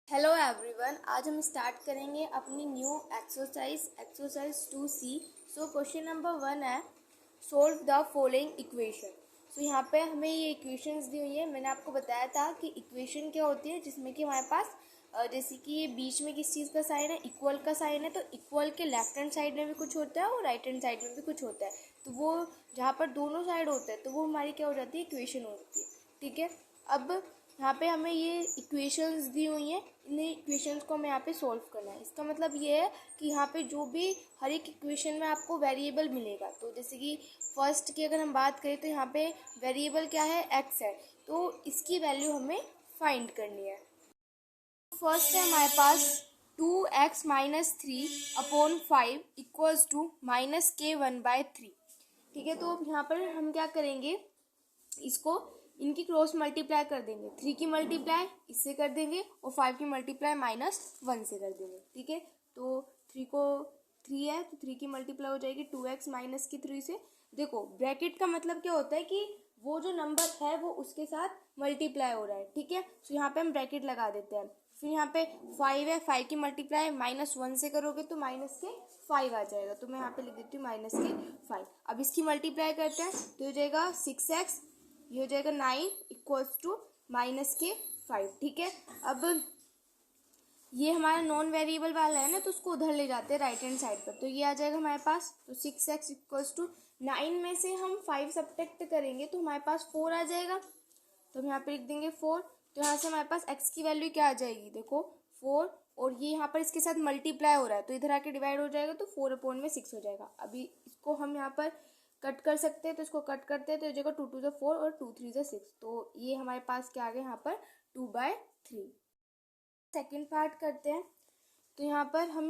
Hello everyone, आज हम start करेंगे अपनी new exercise 2C। So question number 1 है सोल्व द फॉलोइंग इक्वेशन। सो यहाँ पे हमें ये इक्वेशंस दी हुई है। मैंने आपको बताया था कि इक्वेशन क्या होती है, जिसमें कि हमारे पास जैसे कि ये बीच में किस चीज़ का साइन है, इक्वल का साइन है, तो इक्वल के लेफ्ट हैंड साइड में भी कुछ होता है और राइट हैंड साइड में भी कुछ होता है। तो वो जहाँ पर दोनों साइड होते हैं तो वो हमारी क्या हो जाती है, इक्वेशन होती है। ठीक है, अब यहाँ पे हमें ये इक्वेशंस दी हुई हैं, इन इक्वेशंस को हमें यहाँ पे सॉल्व करना है। इसका मतलब ये है कि यहाँ पे जो भी हर एक इक्वेशन में आपको वेरिएबल मिलेगा, तो जैसे कि फर्स्ट की अगर हम बात करें तो यहाँ पे वेरिएबल क्या है, एक्स है, तो इसकी वैल्यू हमें फाइंड करनी है। फर्स्ट है हमारे पास 2x minus 3/5 equals to -k1/3। ठीक है, तो अब यहाँ पर हम क्या करेंगे, इसको इनकी क्रॉस मल्टीप्लाई कर देंगे। 3 की मल्टीप्लाई इससे कर देंगे और 5 की मल्टीप्लाई -1 से कर देंगे। ठीक है, तो 3 है तो 3 की मल्टीप्लाई हो जाएगी 2x माइनस की 3 से। देखो ब्रैकेट का मतलब क्या होता है कि वो जो नंबर है वो उसके साथ मल्टीप्लाई हो रहा है। ठीक है, तो यहाँ पे हम ब्रैकेट लगा देते हैं। फिर यहाँ पे 5 है, 5 की मल्टीप्लाई -1 से करोगे तो -5 आ जाएगा, तो मैं यहाँ पे लिख देती हूँ -5। अब इसकी मल्टीप्लाई करते हैं तो हो जाएगा 6x, ये हो जाएगा 9 इक्वल्स टू -5। ठीक है, अब ये हमारा नॉन वेरिएबल वाला है ना, तो उसको उधर ले जाते हैं राइट हैंड साइड पर, तो ये आ जाएगा हमारे पास। तो 6x इक्वल्स टू 9 में से हम 5 सब्ट्रैक्ट करेंगे तो हमारे पास 4 आ जाएगा, तो हम यहाँ पे लिख देंगे 4। तो यहाँ से हमारे पास x की वैल्यू क्या आ जाएगी, देखो 4, और ये यहाँ पर इसके साथ मल्टीप्लाई हो रहा है तो इधर आके डिवाइड हो जाएगा, तो 4/6 हो जाएगा। अभी इसको हम यहाँ पर कट कर सकते हैं, तो इसको कट करते हैं तो जगह 2 2 4 और 2 3 6, तो ये हमारे पास क्या आ गया यहाँ पर 2/3। सेकेंड पार्ट करते हैं, तो यहाँ पर हम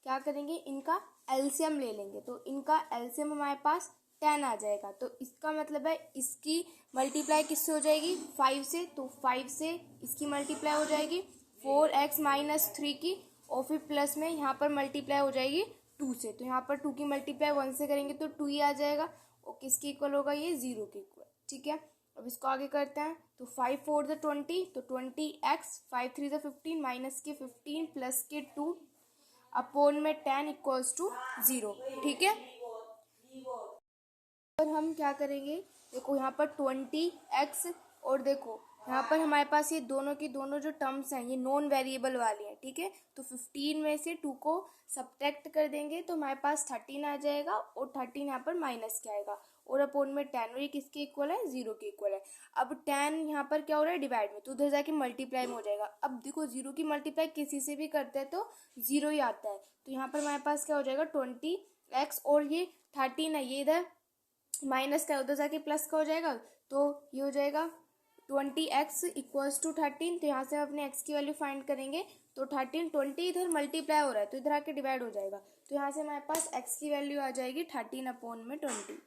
क्या करेंगे, इनका एलसीएम ले लेंगे। तो इनका एलसीएम हमारे पास 10 आ जाएगा, तो इसका मतलब है इसकी मल्टीप्लाई किससे हो जाएगी, 5 से, तो 5 से इसकी मल्टीप्लाई हो जाएगी 4x माइनस 3 की, और फिर प्लस में यहाँ पर मल्टीप्लाई हो जाएगी 2 से, तो यहाँ पर 2 की मल्टीप्लाई 1 से करेंगे तो 2 ही आ जाएगा, और किसके इक्वल होगा, ये 0 के इक्वल। ठीक है, अब इसको आगे करते हैं, तो 5 4 20, तो 20x, 5 3 15 माइनस के 15 प्लस के 2 अपोन में 10 इक्वल्स टू 0। ठीक है, और हम क्या करेंगे, देखो यहाँ पर 20x, और देखो यहाँ पर हमारे पास ये दोनों की दोनों जो टर्म्स हैं ये नॉन वेरिएबल वाली हैं। ठीक है, तो 15 में से 2 को सब्ट्रैक्ट कर देंगे तो हमारे पास 13 आ जाएगा, और 13 यहाँ पर माइनस के आएगा, और अपोन में 10, और ये किसके इक्वल है, 0 के इक्वल है। अब 10 यहाँ पर क्या हो रहा है, डिवाइड में, तो उधर जाके मल्टीप्लाई में हो जाएगा। अब देखो 0 की मल्टीप्लाई किसी से भी करते हैं तो 0 ही आता है, तो यहाँ पर हमारे पास क्या हो जाएगा 20x, और ये 13 है, ये इधर माइनस का उधर जाके प्लस का हो जाएगा, तो ये हो जाएगा 20x इक्वल्स टू 13। तो यहाँ से हम अपने x की वैल्यू फाइंड करेंगे, तो 13 20 इधर मल्टीप्लाई हो रहा है तो इधर आके डिवाइड हो जाएगा, तो यहाँ से हमारे पास x की वैल्यू आ जाएगी 13/20।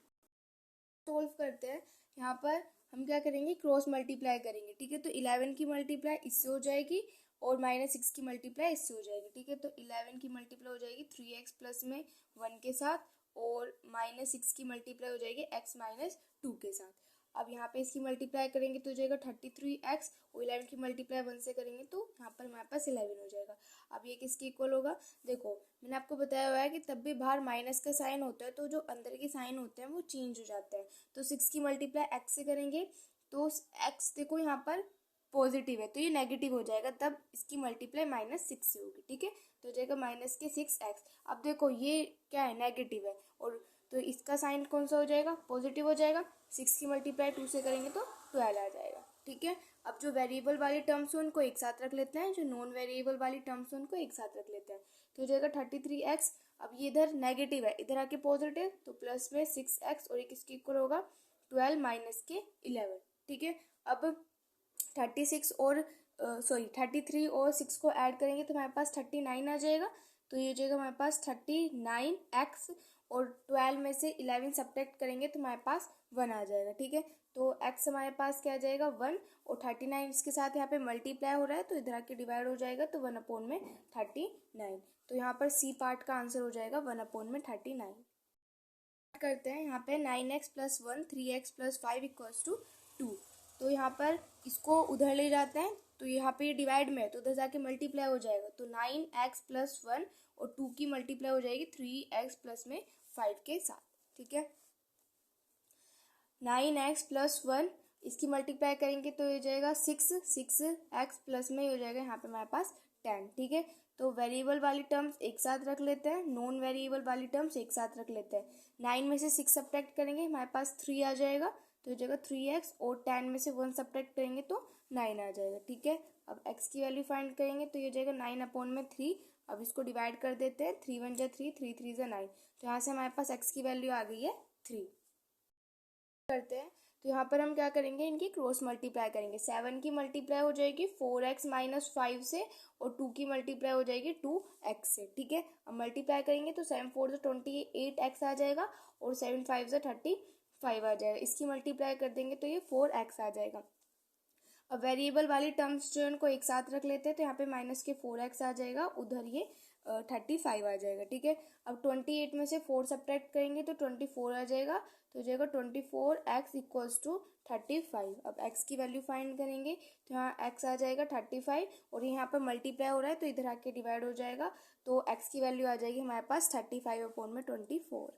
सोल्व करते हैं, यहाँ पर हम क्या करेंगे, क्रॉस मल्टीप्लाई करेंगे। ठीक है, तो 11 की मल्टीप्लाई इससे हो जाएगी और -6 की मल्टीप्लाई इससे हो जाएगी। ठीक है, तो 11 की मल्टीप्लाई हो जाएगी 3x प्लस में 1 के साथ, और -6 की मल्टीप्लाई हो जाएगी x माइनस 2 के साथ। अब यहाँ पे इसकी मल्टीप्लाई करेंगे तो हो जाएगा 33x, और 11 की मल्टीप्लाई 1 से करेंगे तो यहाँ पर हमारे पास 11 हो जाएगा। अब ये किसके इक्वल होगा, देखो मैंने आपको बताया हुआ है कि तब भी बाहर माइनस का साइन होता है तो जो अंदर के साइन होते हैं वो चेंज हो जाते हैं। तो 6 की मल्टीप्लाई x से करेंगे तो x देखो यहाँ पर पॉजिटिव है तो ये नेगेटिव हो जाएगा, तब इसकी मल्टीप्लाई -6 से होगी। ठीक है, तो हो जाएगा -6x। अब देखो ये क्या है, नेगेटिव है, और तो इसका साइन कौन सा हो जाएगा, पॉजिटिव हो जाएगा। 6 की मल्टीप्लाई 2 से करेंगे तो 12 आ जाएगा। ठीक है, अब जो वेरिएबल वाली टर्म्स हैं उनको एक साथ रख लेते हैं, जो नॉन वेरिएबल वाली टर्म्स हैं उनको एक साथ रख लेते हैं, तो हो जाएगा 33x। अब ये इधर नेगेटिव है, इधर आके पॉजिटिव, तो प्लस में 6x, और एक इसके इक्वल होगा 12 माइनस के 11। ठीक है, अब 33 और 6 को ऐड करेंगे तो हमारे पास 39 आ जाएगा, तो ये हो जाएगा हमारे पास 39x, और 12 में से 11 सब्ट्रैक्ट करेंगे तो हमारे पास 1 आ जाएगा। ठीक है, तो x हमारे पास क्या आ जाएगा 1, और 39 इसके साथ यहाँ पे मल्टीप्लाई हो रहा है तो इधर आके डिवाइड हो जाएगा, तो 1/39। तो यहाँ पर सी पार्ट का आंसर हो जाएगा 1/39। करते हैं, यहाँ पे 9x + 1 3x + 5 = 2। तो यहाँ पर इसको उधर ले जाते हैं, तो यहाँ पे ये डिवाइड में है तो उधर जाके मल्टीप्लाई हो जाएगा, तो 9x+1 और 2 की मल्टीप्लाई हो जाएगी 3x+5 के साथ, ठीक है। 9x+1 इसकी मल्टीप्लाई करेंगे तो ये हो जाएगा 6x प्लस में हो जाएगा यहाँ पे हमारे पास 10, ठीक है। तो वेरिएबल वाली टर्म्स एक साथ रख लेते हैं, नॉन वेरिएबल वाली टर्म्स एक साथ रख लेते हैं। 9 में से 6 सब्ट्रैक्ट करेंगे हमारे पास 3 आ जाएगा, तो हो जाएगा 3x, और 10 में से 1 सब्ट्रैक्ट करेंगे तो 9 आ जाएगा, ठीक है। अब x की वैल्यू फाइंड करेंगे तो ये हो जाएगा 9/3। अब इसको डिवाइड कर देते हैं, 3 1 जा 3, 3 3 जा 9, तो यहाँ से हमारे पास x की वैल्यू आ गई है 3 करते हैं। तो यहाँ पर हम क्या करेंगे, इनकी क्रॉस मल्टीप्लाई करेंगे। 7 की मल्टीप्लाई हो जाएगी 4x-5 से, और 2 की मल्टीप्लाई हो जाएगी 2x से, ठीक है। अब मल्टीप्लाई करेंगे तो 7 4 से 28x आ जाएगा, और 7 5 से 35 आ जाएगा। इसकी मल्टीप्लाई कर देंगे तो ये 4x आ जाएगा। अब वेरिएबल वाली टर्म्स जो है उनको एक साथ रख लेते हैं, तो यहाँ पे माइनस के 4x आ जाएगा, उधर ये 35 आ जाएगा, ठीक है। अब 28 में से 4 सब्ट्रैक्ट करेंगे तो 24 आ जाएगा, तो हो जाएगा 24x इक्वल्स टू 35। अब x की वैल्यू फाइंड करेंगे तो यहाँ x आ जाएगा 35, और यहाँ पर मल्टीप्लाई हो रहा है तो इधर आके डिवाइड हो जाएगा, तो x की वैल्यू आ जाएगी हमारे पास 35/24।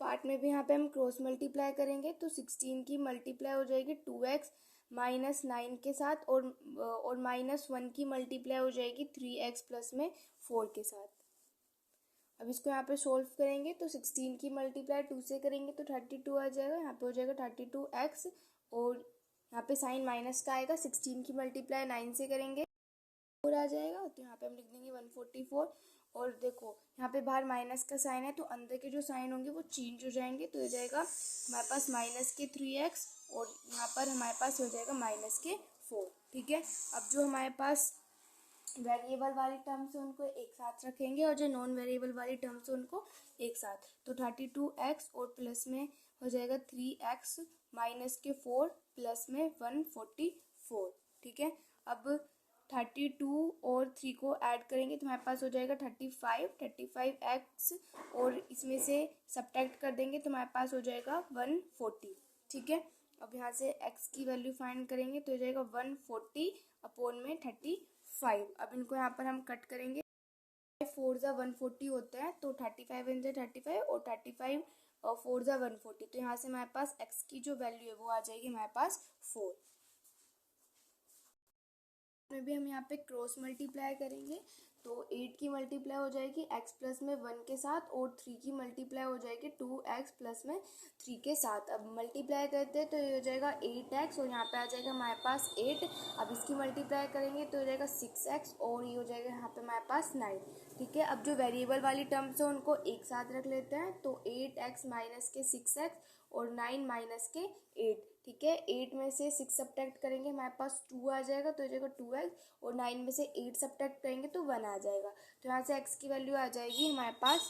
पार्ट में भी यहाँ पे हम क्रॉस मल्टीप्लाई करेंगे तो 16 की मल्टीप्लाई हो जाएगी 2x -9 के साथ, और -1 की मल्टीप्लाई हो जाएगी 3x प्लस में 4 के साथ। अब इसको यहाँ पे सोल्व करेंगे तो 16 की मल्टीप्लाई 2 से करेंगे तो 32 आ जाएगा, यहाँ पे हो जाएगा 32x, और यहाँ पे साइन माइनस का आएगा। 16 की मल्टीप्लाई 9 से करेंगे 4 आ जाएगा, तो यहाँ पे हम लिख देंगे 144। और देखो यहाँ पे बाहर माइनस का साइन है तो अंदर के जो साइन होंगे वो चेंज हो जाएंगे, तो हो जाएगा हमारे पास -3x, और यहाँ पर हमारे पास हो जाएगा -4, ठीक है। अब जो हमारे पास वेरिएबल वाली टर्म्स है उनको एक साथ रखेंगे, और जो नॉन वेरिएबल वाली टर्म्स है उनको एक साथ, तो 32x और प्लस में हो जाएगा 3x -4 प्लस में 144, ठीक है। अब 32 और 3 को ऐड करेंगे तो हमारे पास हो जाएगा 35x, और इसमें से सब्ट्रैक्ट कर देंगे तो हमारे पास हो जाएगा 140, ठीक है। अब यहाँ से x की वैल्यू फाइंड करेंगे तो हो जाएगा 140/35। अब इनको यहाँ पर हम कट करेंगे, 4 जा 140 होता है, तो 35 × 35 और 35 और 4 जा 140, तो यहाँ से हमारे पास x की जो वैल्यू है वो आ जाएगी हमारे पास 4। में भी हम यहाँ पे क्रॉस मल्टीप्लाई करेंगे तो 8 की मल्टीप्लाई हो जाएगी x प्लस में 1 के साथ, और 3 की मल्टीप्लाई हो जाएगी 2x प्लस में 3 के साथ। अब मल्टीप्लाई करते हैं तो ये हो जाएगा 8x, और यहाँ पे आ जाएगा हमारे पास 8। अब इसकी मल्टीप्लाई करेंगे तो हो जाएगा 6x, और ये हो जाएगा यहाँ पे हमारे पास 9, ठीक है। अब जो वेरिएबल वाली टर्म्स है उनको एक साथ रख लेते हैं, तो 8x माइनस के 6x और 9 माइनस के 8, ठीक है। 8 में से 6 सब्ट्रैक्ट करेंगे हमारे पास 2 आ जाएगा, तो हो जाएगा 2x, और 9 में से 8 सब्ट्रैक्ट करेंगे तो 1 आ जाएगा, तो यहाँ से x की वैल्यू आ जाएगी हमारे पास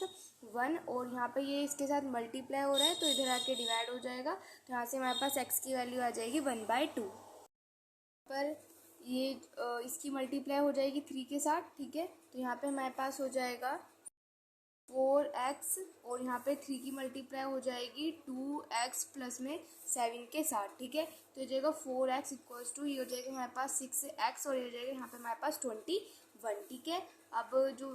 1, और यहाँ पे ये इसके साथ मल्टीप्लाई हो रहा है तो इधर आके डिवाइड हो जाएगा, तो यहाँ से हमारे पास x की वैल्यू आ जाएगी 1/2। पर ये इसकी मल्टीप्लाई हो जाएगी 3 के साथ, ठीक है। तो यहाँ पे हमारे पास हो जाएगा 4x, और यहाँ पे 3 की मल्टीप्लाई हो जाएगी 2x प्लस में 7 के साथ, ठीक है। तो हो जाएगा 4x इक्वल्स टू ये हो जाएगा हमारे पास 6x, और ये हो जाएगा यहाँ पे हमारे पास 21, ठीक है। अब जो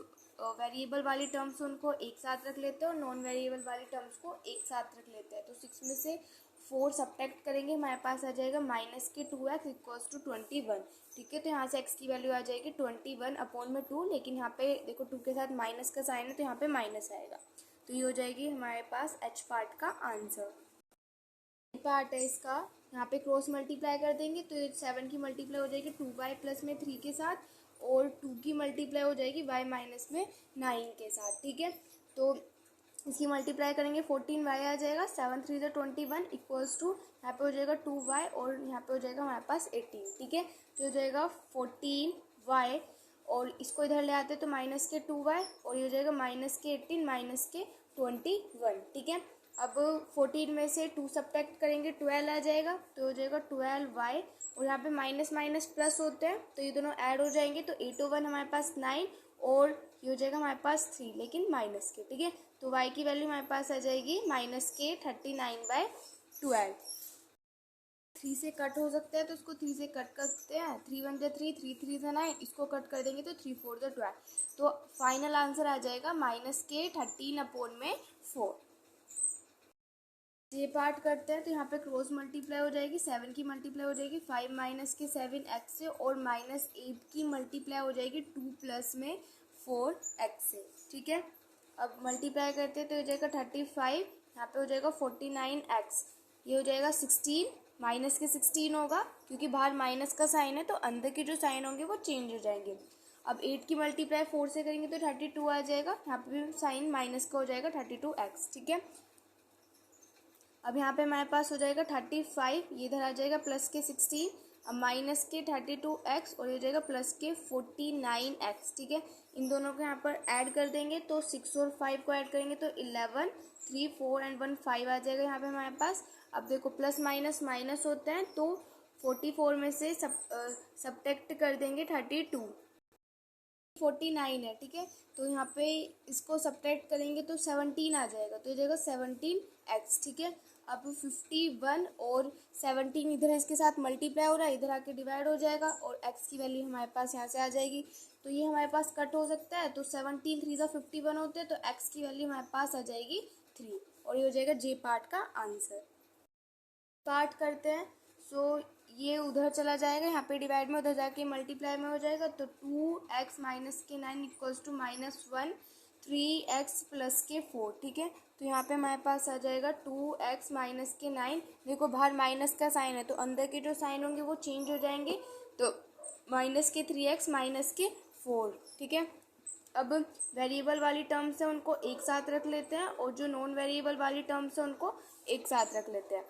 वेरिएबल वाली टर्म्स उनको एक साथ रख लेते हैं, और नॉन वेरिएबल वाली टर्म्स को एक साथ रख लेते हैं, तो 6 में से 4 सब्ट्रैक्ट करेंगे हमारे पास आ जाएगा -2x इक्वल्स टू 21, ठीक है। तो यहाँ से x की वैल्यू आ जाएगी 21/2, लेकिन यहाँ पे देखो 2 के साथ माइनस का साइन है तो यहाँ पे माइनस आएगा, तो ये हो जाएगी हमारे पास h पार्ट का आंसर। पार्ट है इसका, यहाँ पे क्रॉस मल्टीप्लाई कर देंगे तो 7 की मल्टीप्लाई हो जाएगी 2y प्लस में 3 के साथ, और 2 की मल्टीप्लाई हो जाएगी y माइनस में 9 के साथ, ठीक है। तो इसकी मल्टीप्लाई करेंगे 14y आ जाएगा, 7 3 × 21 इक्वल्स टू यहाँ पे हो जाएगा 2y, और यहाँ पे हो जाएगा हमारे पास 18, ठीक है। तो हो जाएगा 14y, और इसको इधर ले आते तो माइनस के 2y, और ये हो जाएगा माइनस के 18 माइनस के 21, ठीक है। अब 14 में से 2 सब्ट्रैक्ट करेंगे 12 आ जाएगा, तो हो जाएगा 12y, और यहाँ पे माइनस माइनस प्लस होते हैं तो ये दोनों ऐड हो जाएंगे, तो 8 over हमारे पास 9, और ये हो जाएगा हमारे पास 3 लेकिन माइनस के, ठीक है। तो y की वैल्यू हमारे पास आ जाएगी -39/12। 3 से कट हो सकता है तो उसको 3 से कट करते हैं। 3 1 3, 3 3 9, इसको कट कर देंगे तो 3 4 12। तो फाइनल आंसर आ जाएगा -13/4। ये पार्ट करते हैं तो यहाँ पे क्रॉस मल्टीप्लाई हो जाएगी, 7 की मल्टीप्लाई हो जाएगी 5 -7 x से, और -8 की मल्टीप्लाई हो जाएगी 2 + 4 x से। ठीक है, अब मल्टीप्लाई करते हैं तो हो जाएगा 35, यहाँ पे हो जाएगा 49x, ये हो जाएगा 16, माइनस के 16 होगा क्योंकि बाहर माइनस का साइन है तो अंदर के जो साइन होंगे वो चेंज हो जाएंगे। अब 8 की मल्टीप्लाई 4 से करेंगे तो 32 आ जाएगा, यहाँ पे भी साइन माइनस का हो जाएगा 32x। ठीक है, अब यहाँ पे हमारे पास हो जाएगा 35, ये इधर आ जाएगा प्लस के 16, अब माइनस के 32x, और ये हो जाएगा प्लस के 49x। ठीक है, इन दोनों को यहाँ पर ऐड कर देंगे तो 6 और 5 को ऐड करेंगे तो 11, 3 4 एंड 1 5 आ जाएगा यहाँ पे हमारे पास। अब देखो प्लस माइनस माइनस होते हैं तो 44 में से सब्ट्रैक्ट कर देंगे 32, 49 है। ठीक है, तो यहाँ पे इसको सब्ट्रैक्ट करेंगे तो 17 आ जाएगा, तो हो जाएगा 17x। ठीक है, अब 51 और 17 इधर इसके साथ मल्टीप्लाई हो रहा है, इधर आके डिवाइड हो जाएगा और x की वैल्यू हमारे पास यहाँ से आ जाएगी। तो ये हमारे पास कट हो सकता है, तो 17 3 51 होते हैं तो x की वैल्यू हमारे पास आ जाएगी 3, और ये हो जाएगा जे पार्ट का आंसर। पार्ट करते हैं, सो ये उधर चला जाएगा, यहाँ पे डिवाइड में, उधर जाके मल्टीप्लाई में हो जाएगा तो 2x - के 9 = -1 3x + के 4। ठीक है, तो यहाँ पे हमारे पास आ जाएगा 2x - के 9, देखो बाहर माइनस का साइन है तो अंदर के जो साइन होंगे वो चेंज हो जाएंगे, तो माइनस के 3x - के 4। ठीक है, अब वेरिएबल वाली टर्म्स है उनको एक साथ रख लेते हैं और जो नॉन वेरिएबल वाली टर्म्स है उनको एक साथ रख लेते हैं।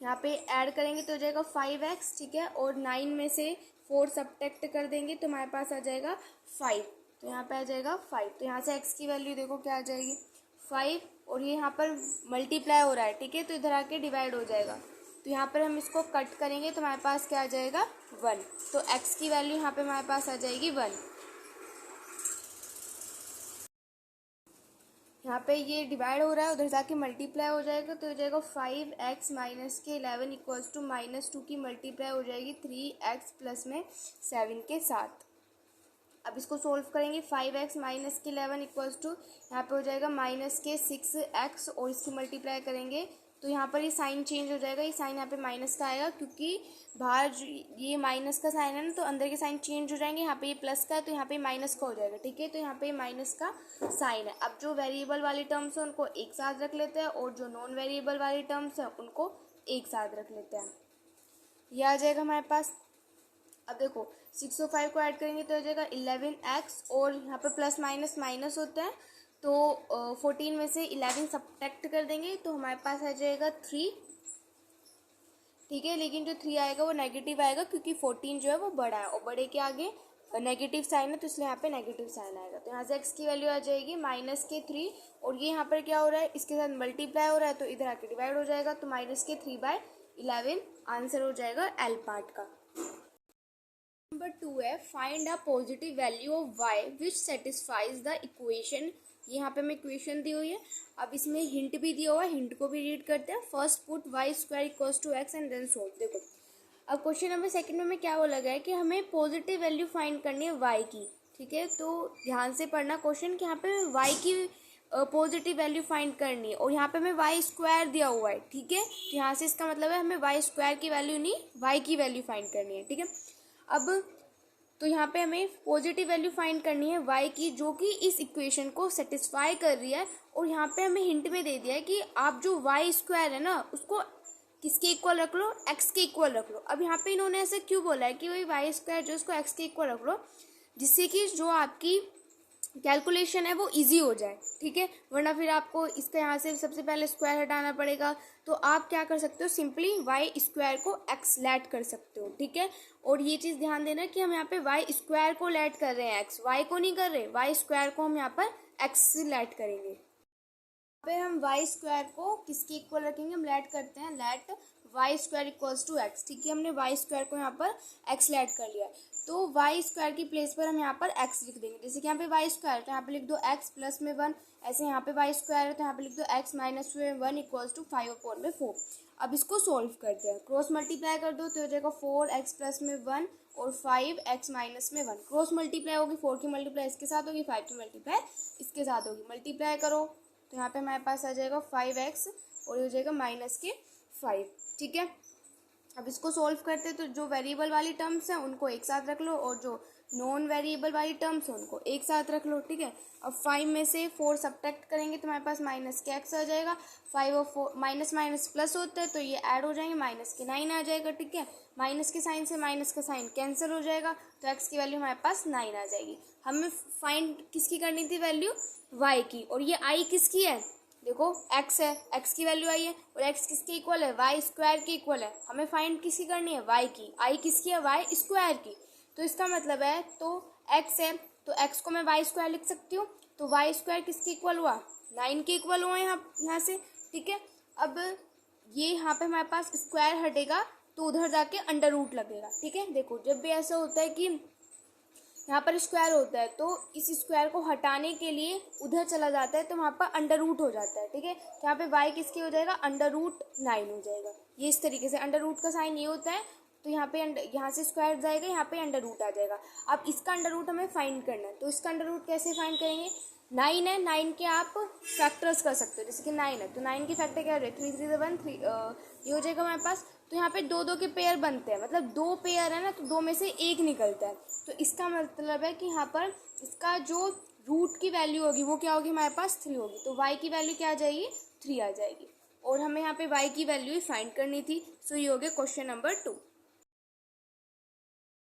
यहाँ पे ऐड करेंगे तो हो जाएगा 5x। ठीक है, और 9 में से 4 सब्ट्रैक्ट कर देंगे तो हमारे पास आ जाएगा 5, तो यहाँ पे आ जाएगा 5, तो यहाँ से x की वैल्यू देखो क्या आ जाएगी 5, और ये यहाँ पर मल्टीप्लाई हो रहा है। ठीक है, तो इधर आके डिवाइड हो जाएगा, तो यहाँ पर हम इसको कट करेंगे तो हमारे पास क्या आ जाएगा 1, तो x की वैल्यू यहाँ पे हमारे पास आ जाएगी 1। यहाँ पे ये डिवाइड हो रहा है, उधर जाके मल्टीप्लाई हो जाएगा तो हो जाएगा 5x - के 11 = -2 की मल्टीप्लाई हो जाएगी 3x + 7 के साथ। अब इसको सोल्व करेंगे, 5x - के 11 = यहाँ पे हो जाएगा माइनस के 6x, और इसकी मल्टीप्लाई करेंगे तो यहाँ पर ये साइन चेंज हो जाएगा, ये साइन यहाँ पे माइनस का आएगा क्योंकि बाहर ये माइनस का साइन है ना, तो अंदर के साइन चेंज हो जाएंगे। यहाँ पे ये प्लस का है तो यहाँ पे माइनस का हो जाएगा। ठीक है, तो यहाँ पे माइनस का साइन है। अब जो वेरिएबल वाली टर्म्स है उनको एक साथ रख लेते हैं और जो नॉन वेरिएबल वाली टर्म्स है उनको एक साथ रख लेते हैं। यह आ जाएगा हमारे पास। अब देखो 6 और 5 को ऐड करेंगे तो हो जाएगा 11x, और यहाँ पे प्लस माइनस माइनस होता है तो 14 में से 11 सब्ट्रैक्ट कर देंगे तो हमारे पास आ जाएगा 3। ठीक है, लेकिन जो 3 आएगा वो नेगेटिव आएगा क्योंकि 14 जो है वो बड़ा है और बड़े के आगे नेगेटिव साइन है तो इसलिए यहाँ पे नेगेटिव साइन आएगा। तो यहाँ से x की वैल्यू आ जाएगी -3, और ये यहाँ पर क्या हो रहा है, इसके साथ मल्टीप्लाई हो रहा है तो इधर आके डिवाइड हो जाएगा, तो -3/11 आंसर हो जाएगा एल पार्ट का। नंबर 2 है, find a positive value of y which satisfies the equation. यहाँ पे हमें इक्वेशन दी हुई है, अब इसमें हिंट भी दिया हुआ है, हिंट को भी रीड करते हैं। First put y² = x and then solve. देखो अब क्वेश्चन नंबर सेकंड में क्या बोला गया है कि हमें पॉजिटिव वैल्यू फाइंड करनी है y की। ठीक है, तो ध्यान से पढ़ना क्वेश्चन कि यहाँ पे y की पॉजिटिव वैल्यू फाइंड करनी है और यहाँ पे हमें y² दिया हुआ है। ठीक है, तो यहाँ से इसका मतलब है हमें y² की वैल्यू नहीं y की वैल्यू फाइंड करनी है। ठीक है, अब तो यहाँ पे हमें पॉजिटिव वैल्यू फाइंड करनी है y की जो कि इस इक्वेशन को सेटिस्फाई कर रही है, और यहाँ पे हमें हिंट में दे दिया है कि आप जो y² है ना उसको किसके इक्वल रख लो, x के इक्वल रख लो। अब यहाँ पे इन्होंने ऐसे क्यों बोला है कि वही y² जो उसको x के इक्वल रख लो, जिससे कि जो आपकी कैलकुलेशन है वो इजी हो जाए। ठीक है, वरना फिर आपको इसका यहाँ से सबसे पहले स्क्वायर हटाना पड़ेगा, तो आप क्या कर सकते हो, सिंपली y² को x लेट कर सकते हो। ठीक है, और ये चीज़ ध्यान देना कि हम यहाँ पे y² को लेट कर रहे हैं, x y को नहीं कर रहे, y² को हम यहाँ पर x लेट करेंगे। यहाँ पे हम y² को किसके इक्वल रखेंगे, हम लेट करते हैं, लेट y² = x। ठीक है, हमने y² को यहाँ पर x लेट कर लिया। तो वाई स्क्वायर की प्लेस पर हम यहाँ पर एक्स लिख देंगे। जैसे कि यहाँ पे वाई स्क्वायर है तो यहाँ पे लिख दो एक्स प्लस में 1, ऐसे यहाँ पे वाई स्क्वायर है तो यहाँ पे लिख दो एक्स माइनस में 1 इक्वल्स टू 5/4। अब इसको सोल्व करते हैं, क्रॉस मल्टीप्लाई कर दो तो हो जाएगा 4x प्लस में 1 और 5x माइनस में 1। क्रॉस मल्टीप्लाई होगी, 4 की मल्टीप्लाई इसके साथ होगी, 5 की मल्टीप्लाई इसके साथ होगी। मल्टीप्लाई करो तो यहाँ पे हमारे पास आ जाएगा 5x और हो जाएगा माइनस के 5। ठीक है, अब इसको सोल्व करते हैं तो जो वेरिएबल वाली टर्म्स हैं उनको एक साथ रख लो और जो नॉन वेरिएबल वाली टर्म्स हैं उनको एक साथ रख लो। ठीक है, अब 5 में से 4 सब्ट्रैक्ट करेंगे तो हमारे पास माइनस के x आ जाएगा। 5 और 4 माइनस माइनस प्लस होता है तो ये ऐड हो जाएंगे, माइनस के 9 आ जाएगा। ठीक है, माइनस के साइन से माइनस का साइन कैंसिल हो जाएगा तो x की वैल्यू हमारे पास 9 आ जाएगी। हमें फाइंड किसकी करनी थी वैल्यू, y की, और ये i किसकी है, देखो x है, x की वैल्यू आई है और x किसके इक्वल है, वाई स्क्वायर के इक्वल है। हमें फाइंड किसकी करनी है, y की, i किसकी है, वाई स्क्वायर की। तो इसका मतलब है तो x है तो x को मैं वाई स्क्वायर लिख सकती हूँ, तो वाई स्क्वायर किसके इक्वल हुआ, 9 के इक्वल हुआ यहाँ से। ठीक है, अब ये यहाँ पे हमारे पास स्क्वायर हटेगा तो उधर जाके अंडर रूट लगेगा। ठीक है, देखो जब भी ऐसा होता है कि यहाँ पर स्क्वायर होता है तो इस स्क्वायर को हटाने के लिए उधर चला जाता है तो वहाँ पर अंडर रूट हो जाता है। ठीक है, तो यहाँ पे y किसके हो जाएगा, अंडर रूट 9 हो जाएगा। ये इस तरीके से अंडर रूट का साइन ये होता है तो यहाँ पे यहाँ से स्क्वायर जाएगा, यहाँ पे अंडर रूट आ जाएगा। अब इसका अंडर रूट हमें फाइंड करना है, तो इसका अंडर रूट कैसे फाइंड करेंगे, 9 है, 9 के आप फैक्टर्स कर सकते हो। जैसे कि 9 है तो 9 के फैक्टर क्या हो जाएगा, 3 3 से 1 3 ये हो जाएगा हमारे पास। तो यहाँ पे 2 2 के पेयर बनते हैं, मतलब 2 पेयर है ना तो 2 में से 1 निकलता है। तो इसका मतलब है कि यहाँ पर इसका जो रूट की वैल्यू होगी वो क्या होगी, हमारे पास 3 होगी। तो y की वैल्यू क्या आ जाएगी, 3 आ जाएगी। और हमें यहाँ पे y की वैल्यू ही फाइंड करनी थी। सो ये हो गया क्वेश्चन नंबर 2।